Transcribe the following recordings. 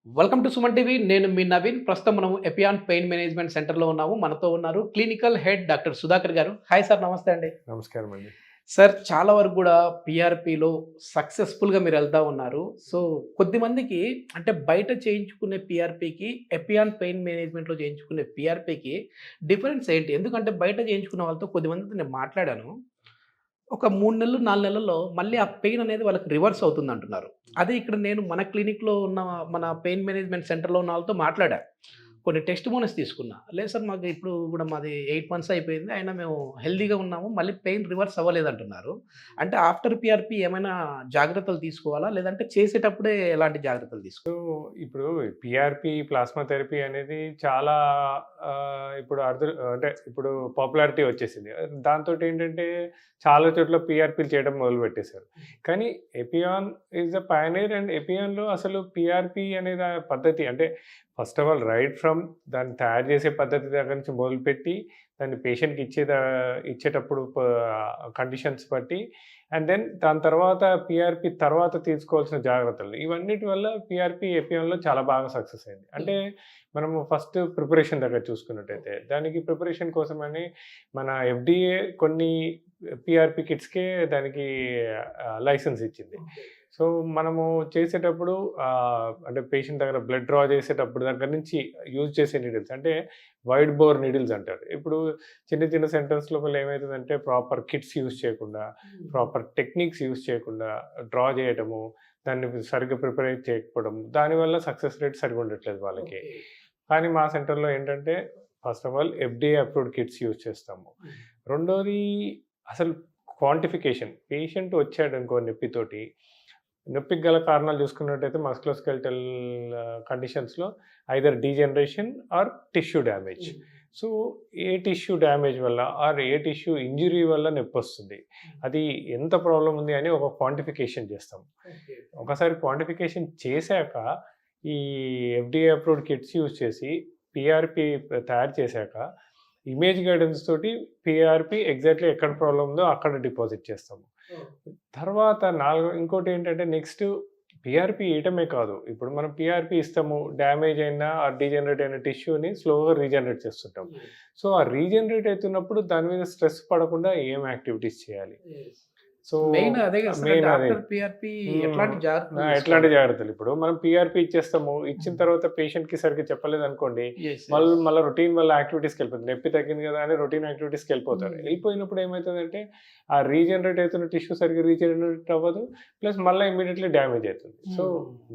Welcome to Suman TV. నేను మీ నవీన్. ప్రస్తుతం మనం ఎపియాన్ పెయిన్ మేనేజ్మెంట్ సెంటర్‌లో ఉన్నాము. మనతో ఉన్నారు క్లినికల్ హెడ్ డాక్టర్ సుధాకర్ గారు. హాయ్ సార్, నమస్తే అండి. నమస్కారం అండి. సార్, చాలా వరకు కూడా పీఆర్‌పీలో సక్సెస్‌ఫుల్‌గా మీరెళ్తా ఉన్నారు. సో, కొద్దిమందికి అంటే బయట చేయించుకునే పీఆర్‌పీకి, ఎపియాన్ పెయిన్ మేనేజ్మెంట్‌లో చేయించుకునే పీఆర్‌పీకి డిఫరెన్స్ ఏంటి? ఎందుకంటే బయట చేయించుకున్న వాళ్ళతో కొద్దిమందితో నేను మాట్లాడాను. ఒక 3 నెలలు, 4 నెలల్లో మళ్ళీ ఆ పెయిన్ అనేది వాళ్ళకి రివర్స్ అవుతుందంటున్నారు. అదే ఇక్కడ నేను మన క్లినిక్‌లో ఉన్న మన పెయిన్ మేనేజ్మెంట్ సెంటర్‌లో ఉన్న వాళ్ళతో మాట్లాడా. కొన్ని టెస్టిమోనీస్ తీసుకున్నా. లేదు సార్, మాకు ఇప్పుడు కూడా మాది 8 మంత్స్ అయిపోయింది. అయినా మేము హెల్తీగా ఉన్నాము. మళ్ళీ పెయిన్ రివర్స్ అవ్వలేదంటున్నారు. అంటే ఆఫ్టర్ పీఆర్‌పీ ఏమైనా జాగ్రత్తలు తీసుకోవాలా? లేదంటే చేసేటప్పుడే ఎలాంటి జాగ్రత్తలు సో, తీసుకోవాలి? ఇప్పుడు పీఆర్‌పీ, ప్లాస్మా థెరపీ అనేది చాలా ఇప్పుడు అంటే ఇప్పుడు పాపులారిటీ వచ్చేసింది. దాంతోటేంటంటే చాలా చోట్ల పీఆర్‌పీలు చేయడం మొదలుపెట్టేసారు. కానీ ఎపియాన్ ఈస్ ద పయనీర్ అండ్ ఎపియాన్‌లో అసలు పీఆర్‌పీ అనే పద్ధతి అంటే first of all right from దాన్ని తయారు చేసే పద్ధతి దగ్గర నుంచి మొదలుపెట్టి దాన్ని పేషెంట్‌కి ఇచ్చేటప్పుడు కండిషన్స్ బట్టి అండ్ దెన్ దాని తర్వాత పీఆర్‌పీ తర్వాత తీసుకోవాల్సిన జాగ్రత్తలు. ఇవన్నిటి వల్ల పీఆర్‌పీ ఎపియాన్‌లో చాలా బాగా సక్సెస్ అయింది. అంటే మనము ఫస్ట్ ప్రిపరేషన్ దగ్గర చూసుకున్నట్టయితే, దానికి ప్రిపరేషన్ కోసమని మన ఎఫ్‌డీఏ కొన్ని పీఆర్‌పీ కిట్స్‌కే దానికి లైసెన్స్ ఇచ్చింది. సో, మనము చేసేటప్పుడు అంటే పేషెంట్ దగ్గర బ్లడ్ డ్రా చేసేటప్పుడు దగ్గర నుంచి యూజ్ చేసే నీడిల్స్ అంటే వైడ్ బోర్ నీడిల్స్ అంటారు. ఇప్పుడు చిన్న చిన్న సెంటర్స్ లోపల ఏమైతదంటే ప్రాపర్ కిట్స్ యూజ్ చేయకుండా, ప్రాపర్ టెక్నిక్స్ యూజ్ చేయకుండా డ్రా చేయటము, దాన్ని సరిగ్గా ప్రిపేర్ చేయకపోవడం, దానివల్ల సక్సెస్ రేట్ సరిగ్గా ఉండట్లేదు వాళ్ళకి. కానీ మా సెంటర్‌లో ఏంటంటే first of all FDA approved kits use చేస్తాము. రెండోది అసలు క్వాంటిఫికేషన్. పేషెంట్ వచ్చాడనుకో నొప్పితోటి, నొప్పికి గల కారణాలు చూసుకున్నట్టయితే మస్కులోస్కెలిటల్ కండిషన్స్‌లో either degeneration are tissue damage. So, A tissue damage వల్ల ఆర్ ఏ టిష్యూ ఇంజ్యూరీ వల్ల నొప్పొస్తుంది. అది ఎంత ప్రాబ్లమ్ ఉంది అని ఒక క్వాంటిఫికేషన్ చేస్తాం. ఒకసారి క్వాంటిఫికేషన్ చేశాక ఈ ఎఫ్‌డీఏ అప్రూవ్డ్ కిట్స్ యూజ్ చేసి పీఆర్‌పీ తయారు చేశాక ఇమేజ్ గైడెన్స్ తోటి పీఆర్‌పీ ఎగ్జాక్ట్‌లీ ఎక్కడ ప్రాబ్లమ్ ఉందో అక్కడ డిపాజిట్ చేస్తాము. తర్వాత ఇంకోటేంటంటే నెక్స్ట్ పీఆర్‌పీ ఇయటమే కాదు. ఇప్పుడు మనం పీఆర్‌పీ ఇస్తాము. డ్యామేజ్ అయిన ఆర్ డీజనరేట్ అయిన టిష్యూని స్లోగా రీజనరేట్ చేస్తుంటాం. సో, ఆ రీజనరేట్ అయితున్నప్పుడు దాని మీద స్ట్రెస్ పడకుండా ఏం యాక్టివిటీస్ చేయాలి? సో, మెయిన్ అదే కదా సార్. అంటే మెయిన్ అదే. ఆఫ్టర్ పీఆర్‌పీ ఎట్లాంటి జాగ్రత్తలు ఎట్లాంటి తీసుకోవాలి? జాగ్రత్తలు? ఇప్పుడు మనం పీఆర్‌పీ ఇచ్చేస్తాము. ఇచ్చిన తర్వాత పేషెంట్‌కి సరిగ్గా చెప్పలేదనుకోండి, యెస్. మళ్ళా రొటీన్ వల్ల యాక్టివిటీస్‌కెళ్ళిపోతుంది. నొప్పి తగ్గింది కదా అని రొటీన్ యాక్టివిటీస్‌కెళ్ళిపోతారు. వెళ్ళిపోయినప్పుడు ఏమైతదంటే, ఆ రీజనరేట్ అవుతున్న టిష్యూ సరిగ్గా రీజనరేట్ అవ్వదు. ప్లస్ మళ్ళా ఇమ్మీడియేట్‌లీ డ్యామేజ్ అయితుంది. సో,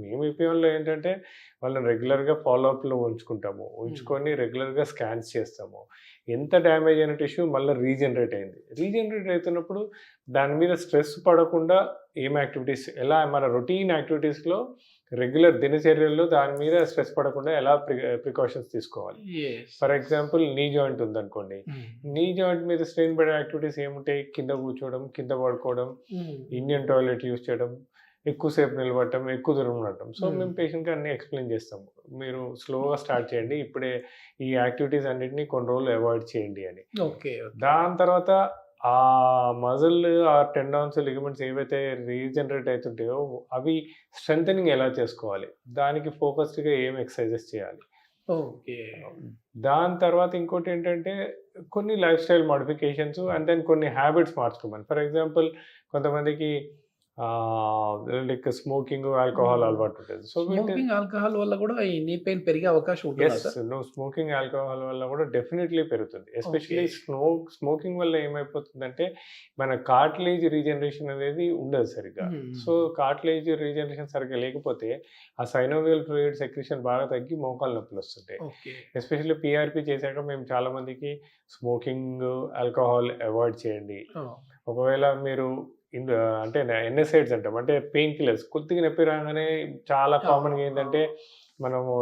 మేము ఈపీఎన్‌లో ఏంటంటే, వాళ్ళని రెగ్యులర్‌గా ఫాలో అప్‌లో ఉంచుకుంటాము. ఉంచుకొని రెగ్యులర్‌గా స్కాన్స్ చేస్తాము. ఎంత డ్యామేజ్ అయిన టిష్యూ మళ్ళా రీజనరేట్ అయింది. రీజనరేట్ అవుతున్నప్పుడు దాని మీద స్ట్రెస్ పడకుండా ఏం యాక్టివిటీస్ ఎలా మన రొటీన్ యాక్టివిటీస్‌లో రెగ్యులర్ దినచర్యల్లో దాని మీద స్ట్రెస్ పడకుండా ఎలా ప్రికాషన్స్ తీసుకోవాలి. Yes. For example knee joint ఉందనుకోండి. నీ జాయింట్ మీద స్ట్రెయిన్ పడే యాక్టివిటీస్ ఏముంటాయి? కింద కూర్చోవడం, కింద పడుకోవడం, ఇండియన్ టాయిలెట్ యూజ్ చేయడం, ఎక్కువసేపు నిలబడటం, ఎక్కువ దూరం ఉండటం. సో, మేము పేషెంట్‌కి అన్నీ ఎక్స్‌ప్లెయిన్ చేస్తాము. మీరు స్లోగా స్టార్ట్ చేయండి. ఇప్పుడే ఈ యాక్టివిటీస్ అన్నిటిని కొన్ని రోజులు అవాయిడ్ చేయండి అని. ఓకే. దాని తర్వాత ఆ మజిల్, ఆ టెండాన్స్, లిగమెంట్స్ ఏవైతే రీజనరేట్ అయితుంటాయో అవి స్ట్రెంథెనింగ్ ఎలా చేసుకోవాలి? దానికి ఫోకస్డ్‌గా ఏం ఎక్సర్‌సైజెస్ చేయాలి? ఓకే. దాని తర్వాత ఇంకోటేంటంటే కొన్ని lifestyle modifications and then కొన్ని హ్యాబిట్స్ మార్చుకోమని. ఫర్ ఎగ్జాంపుల్ కొంతమందికి లైక్ స్మోకింగ్, ఆల్కహాల్ అలవాటు ఉంటది. సో, స్మోకింగ్, ఆల్కహాల్ వల్ల కూడా ఈ నీ పెయిన్ పెరిగే అవకాశం ఉంటుందా యెస్. సార్? స్మోకింగ్, ఆల్కహాల్ వల్ల కూడా డెఫినైట్‌లీ పెరుగుతుంది. Especially okay. స్మోకింగ్ వల్ల ఏమైపోతుందంటే, మన కార్టిలేజ్ రీజనరేషన్ అనేది ఉండదు సరిగ్గా. సో, కార్టిలేజ్ రీజనరేషన్ సరిగ్గా లేకపోతే, ఆ సైనోవియల్ ఫ్లూయిడ్ సెక్రీషన్ బాగా తగ్గి మోకాలు నొప్పులొస్తుంటాయి. ఓకే. ఎస్పెషల్లీ పీఆర్‌పీ చేశాక మేము చాలా మందికి స్మోకింగ్, ఆల్కహాల్ అవాయిడ్ చేయండి. ఓహ్! ఒకవేళ మీరు అంటే ఎన్‌ఎసైడ్స్ అంటాం. అంటే పెయిన్ కిల్లర్స్ కొద్దిగా నొప్పి రాగానే చాలా కామన్‌గా ఏంటంటే, మనము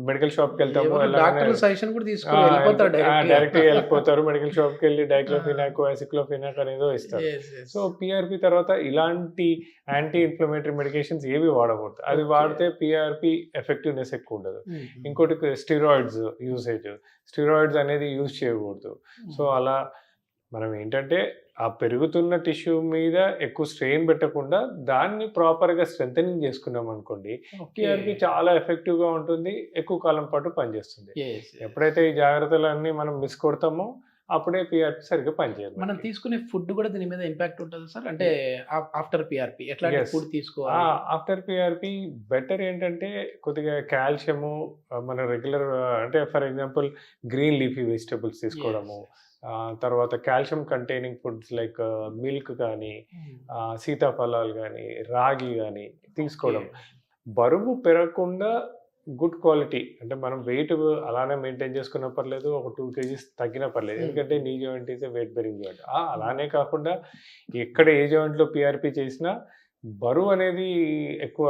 మెడికల్ షాప్‌కెళ్తాము. ఎవరు వెళ్ళగానే డాక్టర్‌ల సజెషన్ కూడా తీసుకొని వెళ్ళిపోతారు డైరెక్ట్‌గా. డైరెక్ట్‌గా వెళ్ళిపోతారు. మెడికల్ షాప్‌కెళ్ళి డైక్లోఫెనాక్, యాసిక్లోఫెనాక్ అనేదో ఇస్తారు. యెస్. యెస్. సో, పీఆర్‌పీ తర్వాత ఇలాంటి యాంటీ ఇన్‌ఫ్లమేటరీ మెడికేషన్స్ ఏవి వాడకూడదు. అది ఓకే. వాడితే పీఆర్‌పీ ఎఫెక్టివ్‌నెస్ ఎక్కువ ఉండదు. ఇంకోటి స్టెరాయిడ్స్ యూసేజ్. స్టెరాయిడ్స్ అనేది యూజ్ చేయకూడదు. సో, అలా మనం ఏంటంటే ఆ పెరుగుతున్న టిష్యూ మీద ఎక్కువ స్ట్రెయిన్ పెట్టకుండా దాన్ని ప్రాపర్‌గా స్ట్రెంథెనింగ్ చేసుకున్నామనుకోండి, ఓకే. పీఆర్‌పీ చాలా ఎఫెక్టివ్‌గా ఉంటుంది. ఎక్కువ కాలం పాటు పనిచేస్తుంది. యెస్. యెస్. ఎప్పుడైతే ఈ జాగ్రత్తలన్నీ మనం మిస్ కొడతామో అప్పుడే పీఆర్‌పీ సరిగ్గా పనిచేయదు మనం మనకి. తీసుకునే ఫుడ్ కూడా దీని మీద ఇంపాక్ట్ ఉంటదా సార్? అంటే ఆఫ్టర్ పీఆర్‌పీ ఎట్లాంటి యెస్. ఫుడ్ తీసుకోవాలి? ఆఫ్టర్ పీఆర్‌పీ బెటర్ ఏంటంటే కొద్దిగా కాల్షియము మన రెగ్యులర్ అంటే for example green leafy vegetables తీసుకోవడము. యెస్. తర్వాత calcium containing foods like milk కానీ, హ్మ్. సీతాఫలాలు గానీ, రాగి గానీ ఓకే. తీసుకోవడం. బరువు పెరగకుండా గుడ్ క్వాలిటీ అంటే మనం వెయిట్ అలానే మెయింటైన్ చేసుకున్నా పర్లేదు. ఒక 2 కేజీస్ తగ్గినా పర్లేదు. హ్మ్. ఎందుకంటే knee joint is a weight bearing joint. హ్మ్. అలానే కాకుండా ఎక్కడ ఏ జాయింట్‌లో పీఆర్‌పీ చేసినా బరువు అనేది ఎక్కువ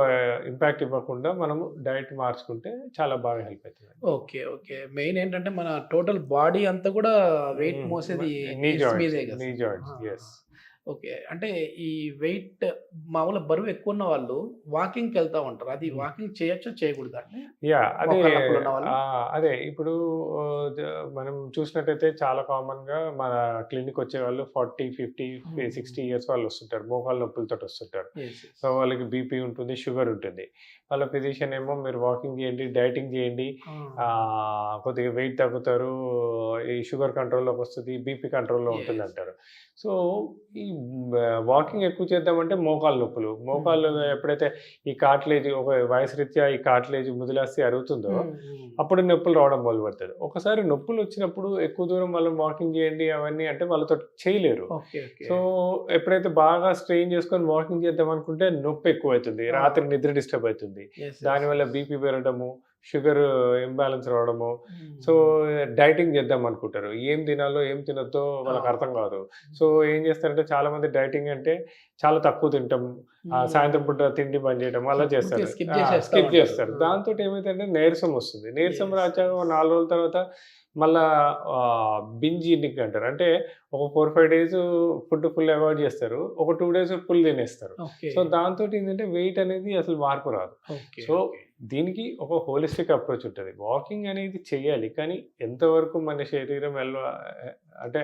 ఇంపాక్ట్ ఇవ్వకుండా మనము డైట్ మార్చుకుంటే చాలా బాగా హెల్ప్ అవుతుందండి. ఓకే. ఓకే. మెయిన్ ఏంటంటే మన టోటల్ బాడీ అంతా కూడా వెయిట్ హ్మ్. మోసేది నీ హిప్స్ జాయింట్స్, మీదే కదా నీ సార్? జాయింట్స్. ఆ! యెస్. ఓకే. అంటే ఈ వెయిట్ మామూలుగా బరువు ఎక్కువున్న వాళ్ళు వాకింగ్‌కెళ్తా ఉంటారు. అది హ్మ్. వాకింగ్ చేయొచ్చా? చేయకూడదా అండి? అదే మోకాళ్ళ నొప్పులున్న వాళ్ళు? అదే ఇప్పుడు ఆహ్, ద మనం చూసినట్టయితే చాలా కామన్‌గా మన క్లినిక్ వచ్చేవాళ్ళు 40, 50, హ్మ్. 60 ఇయర్స్ వాళ్ళు వస్తుంటారు. మోకాళ్ళ నొప్పులతోటి వస్తుంటారు. యెస్. యెస్. సో, వాళ్ళకి బీపీ ఉంటుంది, షుగర్ ఉంటుంది. వాళ్ళ ఫిజిషియన్ ఏమో మీరు వాకింగ్ చేయండి, డైటింగ్ చేయండి, ఆ! కొద్దిగా వెయిట్ తగ్గుతారు, ఈ షుగర్ కంట్రోల్‌లోకి వస్తది, బీపీ కంట్రోల్‌లో యెస్. ఉంటుందంటారు. సో, ఈ వాకింగ్ ఎక్కువ చేద్దామంటే మోకాళ్ళ నొప్పులు. హ్మ్. మోకాళ్ళు హ్మ్. ఎప్పుడైతే ఈ కార్టిలేజ్ ఒక వయసు రీత్యా ఈ కార్టిలేజ్ ముదిలేస్తే అరుగుతుందో, హ్మ్. హ్మ్. అప్పుడు నొప్పులు రావడం మొదలుపెడతది. ఒకసారి నొప్పులొచ్చినప్పుడు ఎక్కువ దూరం వాళ్ళని వాకింగ్ చేయండి అవన్నీ అంటే వాళ్ళతోటి చేయలేరు. ఓకే. ఓకే. సో, ఎప్పుడైతే బాగా స్ట్రెయిన్ చేసుకొని వాకింగ్ చేద్దాం అనుకుంటే నొప్పి ఎక్కువైతుంది. ఆ! రాత్రి నిద్ర డిస్టర్బ్ అయితుంది. యెస్. యెస్. దానివల్ల యెస్. బీపీ పెరగడము, షుగర్ ఇంబాలెన్స్ రావడము. సో, హ్మ్. డైటింగ్ చేద్దాం అనుకుంటారు. ఏం తినాలో, ఏం తినొద్దో వాళ్ళకి అవును. అర్థం కాదు. సో, ఏం చేస్తారంటే చాలామంది డైటింగ్ అంటే చాలా తక్కువ తింటాం. సాయంత్రం హ్మ్. పూట తిండి బంద్ చేయడం అలా పూర్తిగా చేస్తారు. స్కిప్ చేసేస్తా స్కిప్ ఉంటారు. చేస్తారు. ఆ! దాంతోటి ఏమైద్దంటే నీరసం వస్తుంది. నీరసం యెస్. రాచాక యెస్. ఓ 4 రోజుల తర్వాత మళ్ళా బింజ్ ఈటింగ్ అంటారు. అంటే ఒక 4, 5 డేస్ ఫుడ్ ఫుల్ అవాయిడ్ చేస్తారు. ఒక 2 డేస్ ఫుల్ తినేస్తారు. ఓకే. సో, దాంతోటి ఏంటంటే వెయిట్ అనేది అసలు మార్పు రాదు. ఓకే. So, okay. దీనికి ఒక హోలిస్టిక్ అప్రోచ్ ఉంటది. వాకింగ్ అనేది చెయ్యాలి. కానీ ఎంతవరకు మన శరీరం అంటే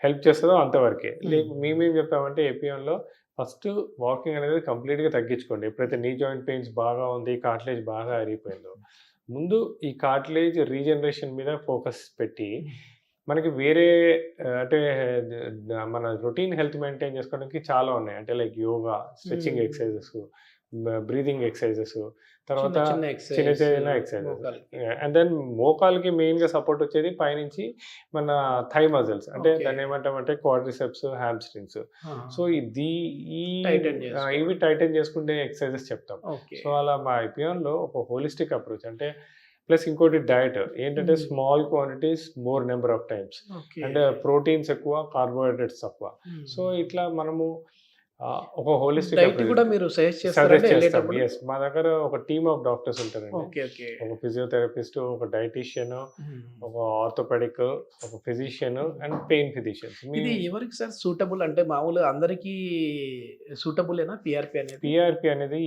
హెల్ప్ చేస్తదో అంతవరకే. హ్మ్. మేమేం చెప్తామంటే ఏపీఎంలో ఫస్ట్ వాకింగ్ అనేది కంప్లీట్‌గా తగ్గించుకోండి. ఎప్పుడైతే నీ జాయింట్ పెయిన్స్ బాగా ఉంది, కార్టిలేజ్ బాగా అరిగిపోయిందో, ముందు ఈ కార్టిలేజ్ రీజనరేషన్ మీద ఫోకస్ పెట్టి, హ్మ్. మనకి వేరే అంటే మన రొటీన్ హెల్త్ మెయింటైన్ చేసుకోవడానికి చాలా ఉన్నాయి. అంటే like yoga, stretching hmm. Exercises, breathing exercises, చిన్న తర్వాత చిన్న చిన్న ఎక్సర్‌సైజెస్ చిన్న ఎక్సర్‌సైజెస్. మోకాలికి. అండ్ దెన్ మోకాలికి మెయిన్‌గా సపోర్ట్ వచ్చేది పైనుంచి మన థై మజిల్స్. అంటే ఓకే. దాన్నేమంటామంటే క్వాడ్రిసెప్స్, హ్యామ్‌స్ట్రింగ్స్. ఆ! సో, ఇది ఈ టైటన్ ఇవి చేసుకోవడం. టైటన్ చేసుకునే ఎక్సర్‌సైజెస్ చెప్తాం. ఓకే. సో, అలా మా ఐపీఎన్‌లో ఒక హోలిస్టిక్ అప్రోచ్ అంటే ప్లస్ ఇంకోటి డయట్ ఏంటంటే హ్మ్. Small quantities more number of times. Okay. అంటే ప్రోటీన్స్ ఎక్కువ, కార్బోహైడ్రేట్స్ తక్కువ. సో, హ్మ్. ఇట్లా మనము ఒక హోలిస్టిక్ డైట్ అప్రోచ్ కూడా మీరు సజెస్ట్ చేస్తారండి సజెస్ట్ చేస్తాం. ఎళ్ళేటప్పుడు? యెస్. మా దగ్గర ఒక టీమ్ ఆఫ్ డాక్టర్స్ ఉంటారండి. ఓకే. ఓకే. ఒక ఫిజియోథెరపిస్ట్, ఒక డైటీషియన్, హ్మ్. ఒక ఆర్థోపెడిక్, ఒక ఫిజిషియన్ అండ్ పెయిన్ ఫిజిషియన్స్. ఇది ఎవరికి సార్ సూటబుల్ అంటే మామూలుగా అందరికీ సూటబులేనా పీఆర్‌పీ అనేది? పీఆర్‌పీ అనేది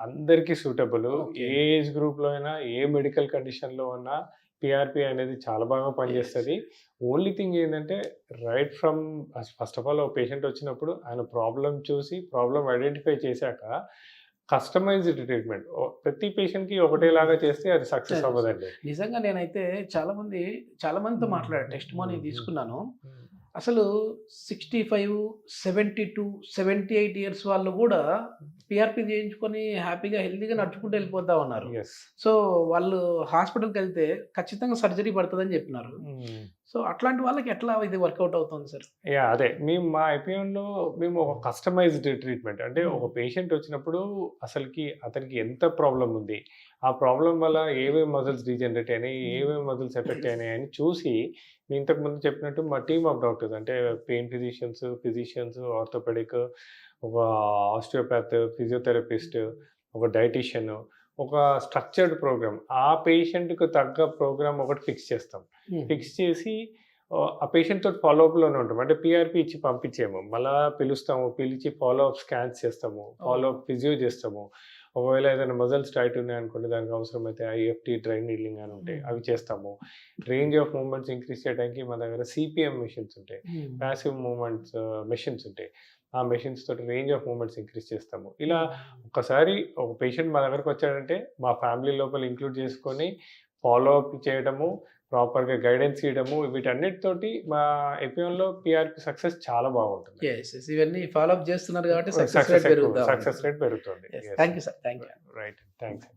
అందరికీ సూటబుల్. ఓకే. ఏ ఏజ్ గ్రూప్‌లో అయినా, ఏ మెడికల్ కండిషన్‌లో ఉన్నా పీఆర్‌పీ అనేది చాలా బాగా యెస్. పనిచేస్తది. ఓన్లీ థింగ్ ఏందంటే right from first of all ఒక పేషెంట్ వచ్చినప్పుడు ఆయన ప్రాబ్లమ్ చూసి, ప్రాబ్లమ్ ఐడెంటిఫై చేశాక కస్టమైజ్డ్ ట్రీట్మెంట్. ప్రతి పేషెంట్‌కి ఒకటేలాగా హ్మ్. చేస్తే అది సక్సెస్ తెలుసు. అవ్వదండి. నిజంగా నేనైతే చాలా మందితో హ్మ్. మాట్లాడా. టెస్టిమోనీ హ్మ్. హ్మ్. తీసుకున్నాను. హ్మ్. అసలు 65, 72, 78 ఇయర్స్ వాళ్ళు గూడా పీఆర్‌పీ చేయించుకొని హ్యాపీగా, హెల్తీగా నడుచుకుంటూ వెళ్ళిపోతా ఉన్నారు. యెస్. సో, వాళ్ళు హాస్పిటల్‌కెళ్తే ఖచ్చితంగా సర్జరీ పడతదని జెప్పినారు. హ్మ్. సో, అట్లాంటి వాళ్ళకి ఎట్లా ఇది వర్కౌట్ అవుతుంది సార్? అదే. మేము మా ఐపీఎన్‌లో మేము ఒక కస్టమైజ్డ్ ట్రీట్మెంట్ అంటే ఒక హ్మ్. పేషెంట్ వచ్చినప్పుడు అతనికి ఎంత ప్రాబ్లమ్ ఉంది? ఆ ప్రాబ్లమ్ వల్ల ఏమేమి మజిల్స్ డీజనరేట్ అయినాయి? హ్మ్. ఏమేమి మజిల్స్ ఎఫెక్ట్ అయినాయని చూసి నేను ఇంతకుముందు చెప్పినట్టు మా టీమ్ ఆఫ్ డాక్టర్స్ అంటే పెయిన్ ఫిజిషియన్స్, ఆర్థోపెడిక్, ఒక ఆస్టియోపాత్, ఫిజియోథెరపిస్ట్, ఒక డైటీషియన్, ఒక స్ట్రక్చర్డ్ ప్రోగ్రామ్. ఆ పేషెంట్‌కి తగ్గ ప్రోగ్రామ్ ఒకటి ఫిక్స్ చేస్తాం. హుహు. ఫిక్స్ చేసి ఆ పేషెంట్ తోటి ఫాలో అప్‌లోనే ఉంటాం. అంటే పీఆర్‌పీ ఇచ్చి పంపించేయము. మళ్ళా పిలుస్తాము. పిలిచి ఫాలో అప్ స్కాన్స్ చేస్తాము. ఫాలో ఓహ్! అప్ ఫిజియో చేస్తాము. ఒకవేళ ఏదైనా మజిల్స్ టైట్ ఉన్నాయనుకోండి, దానికి అవసరమైతే ఐఎఫ్టీ, డ్రై నీడ్లింగ్ అని ఉంటాయి, అవి చేస్తాము. రేంజ్ ఆఫ్ మూవ్‌మెంట్స్ ఇంక్రీజ్ చేయడానికి మన దగ్గర సీపీఎం మెషిన్స్ ఉంటాయి. ప్యాసివ్ మూవ్‌మెంట్స్ మెషిన్స్ ఉంటాయి. ఆ మెషిన్స్ తోటి రేంజ్ ఆఫ్ మూవ్‌మెంట్స్ ఇంక్రీజ్ చేస్తాము. ఇలా ఒక్కసారి ఒక పేషెంట్ మా దగ్గరకొచ్చాడంటే, మా ఫ్యామిలీ లోపల ఇంక్లూడ్ చేసుకొని ఫాలో అప్ చేయడము, ప్రాపర్‌గా గైడెన్స్ ఇయ్యడము, వీటన్నిటితోటి మా ఎపియోన్‌లో పీఆర్‌పీ సక్సెస్ చాలా బాగుంటుంది. యెస్. యెస్. ఇవన్నీ ఫాలో అప్ చేస్తున్నారు కాబట్టి సక్సెస్ సక్సెస్ రేట్ ఎక్కువ, పెరుగుతా సక్సెస్ రేట్ పెరుగుతుంది. Thank you sir. Thank you. Right. Thanks.